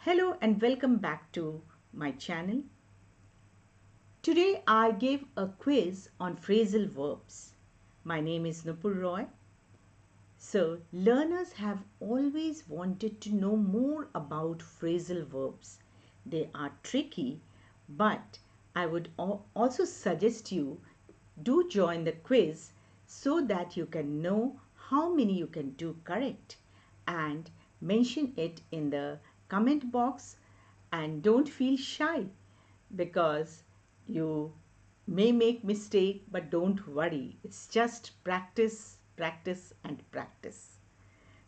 Hello and welcome back to my channel. Today I gave a quiz on phrasal verbs. My name is Nupur. So learners have always wanted to know more about phrasal verbs. They are tricky, but I would also suggest you do join the quiz so that you can know how many you can do correct and mention it in the comment box, and don't feel shy because you may make mistake, but don't worry, it's just practice, practice and practice.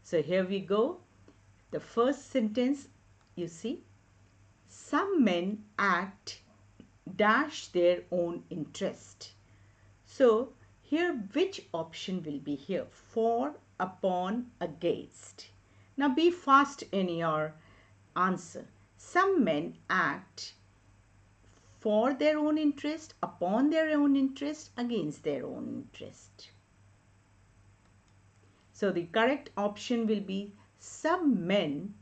So here we go. The first sentence, you see, some men act dash their own interest. So here which option will be here? For, upon, against. Now be fast in your answer. Some men act for their own interest, upon their own interest, against their own interest. So the correct option will be some men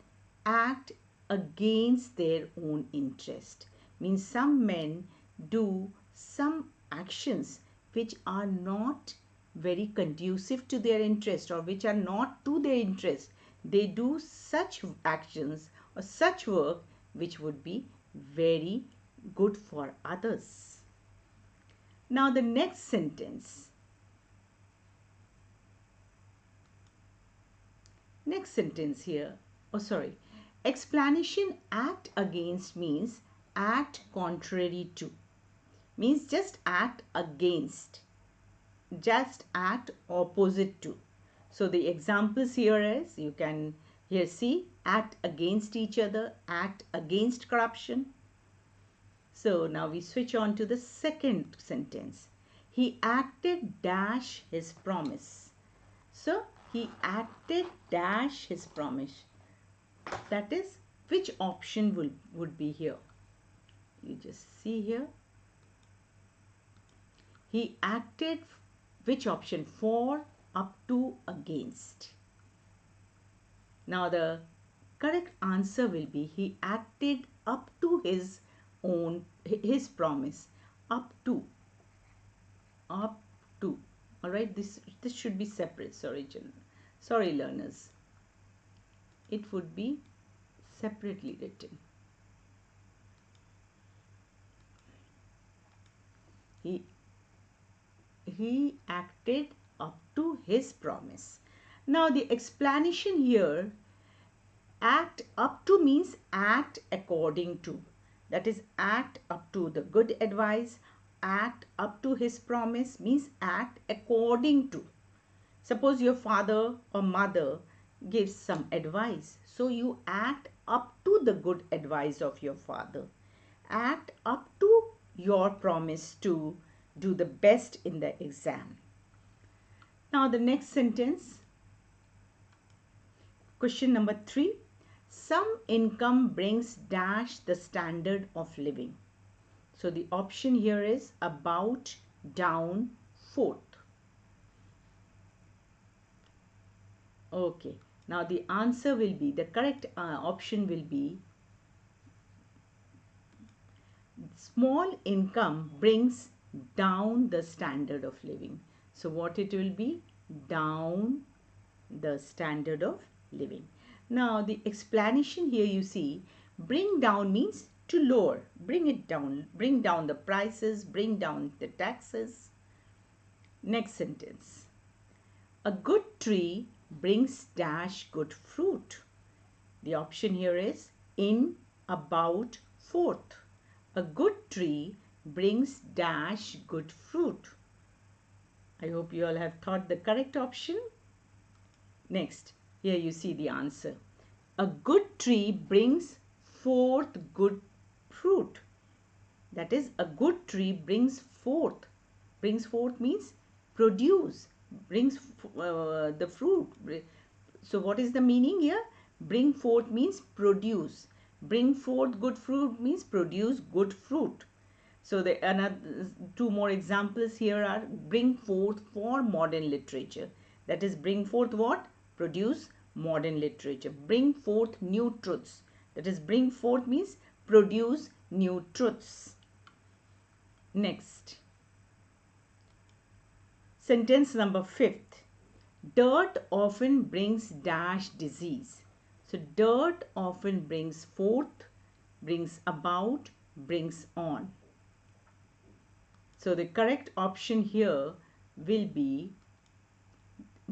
act against their own interest. Means some men do some actions which are not very conducive to their interest or which are not to their interest. They do such actions or such work which would be very good for others. Now the next sentence. Next sentence here. Explanation act against means act contrary to. Means just act against. Just act opposite to. So the examples here is, you can here see, act against each other, act against corruption. So now we switch on to the second sentence. He acted dash his promise. So he acted dash his promise. That is, which option would be here? You just see here. He acted, which option? For, up to, against. Now the correct answer will be he acted up to his promise. Up to. All right, this should be separate. Sorry learners, it would be separately written. He acted up to his promise. Now the explanation here, act up to means act according to. That is, act up to the good advice. Act up to his promise means act according to. Suppose your father or mother gives some advice, so you act up to the good advice of your father. Act up to your promise to do the best in the exam. Now the next sentence, question number 3. Some income brings dash the standard of living. So the option here is about, down, forth. Okay, now the answer will be, the correct option will be, small income brings down the standard of living. So what it will be? Down the standard of living. Now the explanation here, you see, bring down means to lower, bring it down, bring down the prices, bring down the taxes. Next sentence. A good tree brings dash good fruit. The option here is in, about, forth. A good tree brings dash good fruit. I hope you all have thought the correct option. Next, here you see the answer. A good tree brings forth good fruit. That is, a good tree brings forth. Brings forth means produce. Brings the fruit. So what is the meaning here? Bring forth means produce. Bring forth good fruit means produce good fruit. So the another two more examples here are bring forth for modern literature. That is, bring forth what? Produce modern literature. Bring forth new truths. That is, bring forth means produce new truths. Next. Sentence number 5th. Dirt often brings dash disease. So dirt often brings forth, brings about, brings on. So the correct option here will be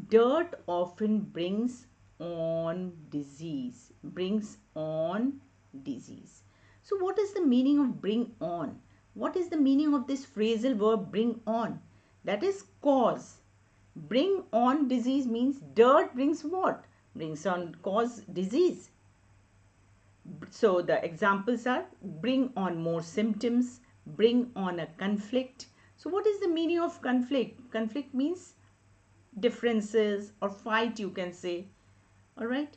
dirt often brings on disease. Brings on disease. So what is the meaning of bring on? What is the meaning of this phrasal verb bring on? That is cause. Bring on disease means dirt brings what? Brings on cause disease. So the examples are bring on more symptoms, bring on a conflict. So what is the meaning of conflict? Conflict means differences or fight, you can say. All right.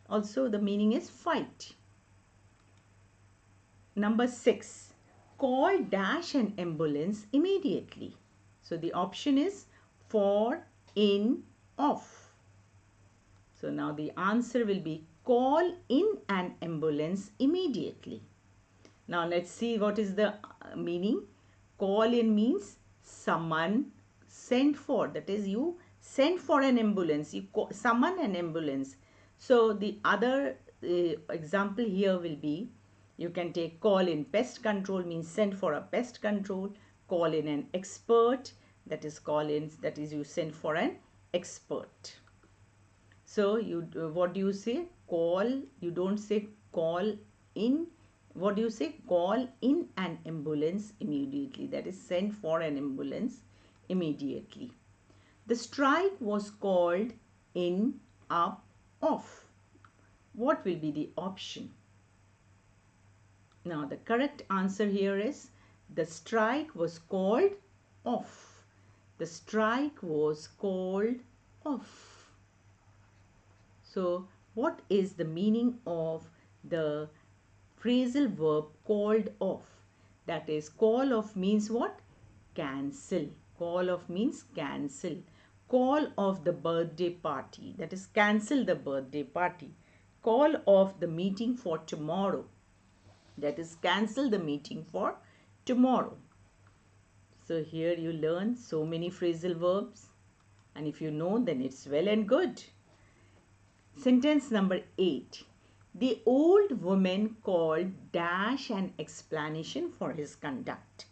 Also the meaning is fight. Number 6. Call dash an ambulance immediately. So the option is for, in, of. So now the answer will be call in an ambulance immediately. Now let's see what is the meaning. Call in means summon, send for. That is, you send for an ambulance. You summon an ambulance. So the other example here will be, you can take call in pest control means send for a pest control. Call in an expert. That is you send for an expert. So what do you say? Call. You don't say call in. What do you say? Call in an ambulance immediately. That is send for an ambulance immediately. The strike was called in, up, off. What will be the option? Now the correct answer here is the strike was called off. The strike was called off. So what is the meaning of the phrasal verb called off? That is, call off means what? Cancel. Call off means cancel. Call off the birthday party. That is, cancel the birthday party. Call off the meeting for tomorrow. That is, cancel the meeting for tomorrow. So here you learn so many phrasal verbs. And if you know, then it's well and good. Sentence number 8. The old woman called dash an explanation for his conduct.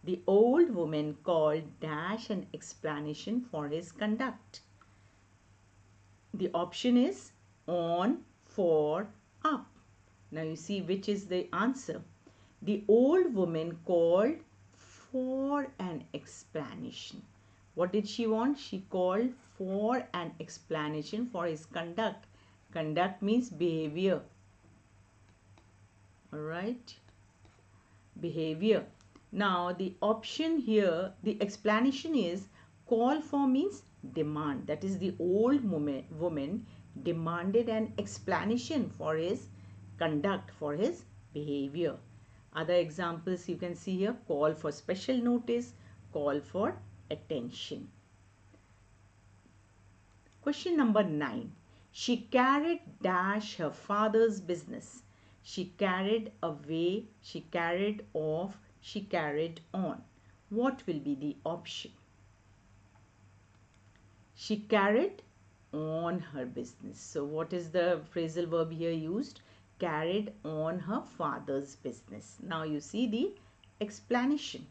The old woman called dash an explanation for his conduct. The option is on, for, up. Now you see which is the answer. The old woman called for an explanation. What did she want? She called for an explanation for his conduct. Conduct means behavior. Alright. Behavior. Now the option here, the explanation is call for means demand. That is, the old woman demanded an explanation for his conduct, for his behavior. Other examples you can see here: call for special notice, call for attention. Question number 9. She carried dash her father's business. She carried away, she carried off, she carried on. What will be the option? She carried on her business. So what is the phrasal verb here used? Carried on her father's business. Now you see the explanation.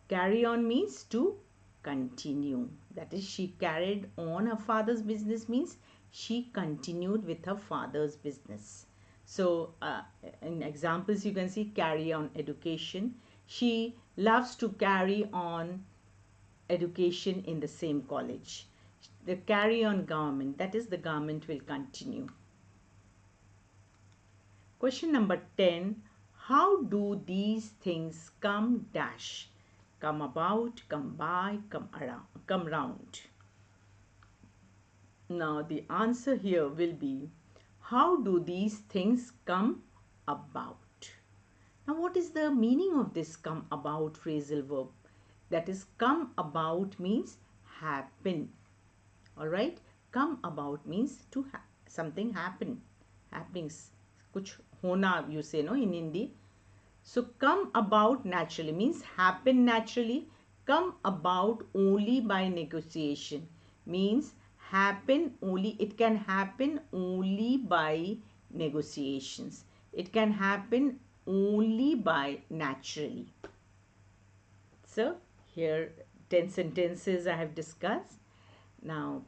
Carry on means to continue. That is, she carried on her father's business means she continued with her father's business. So in examples you can see carry on education. She loves to carry on education in the same college. The carry on government, that is, the government will continue. Question number 10. How do these things come dash? Come about, come by, come around, come round. Now the answer here will be, how do these things come about? Now what is the meaning of this come about phrasal verb? That is, come about means happen. All right. Come about means to something happen. Happenings. Kuch hona you say no in Hindi. So come about naturally means happen naturally. Come about only by negotiation means happen only. It can happen only by negotiations. It can happen only by naturally. So here 10 sentences I have discussed. Now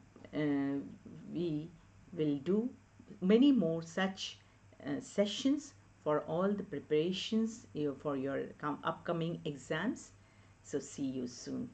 we will do many more such sessions for all the preparations for your upcoming exams. So see you soon.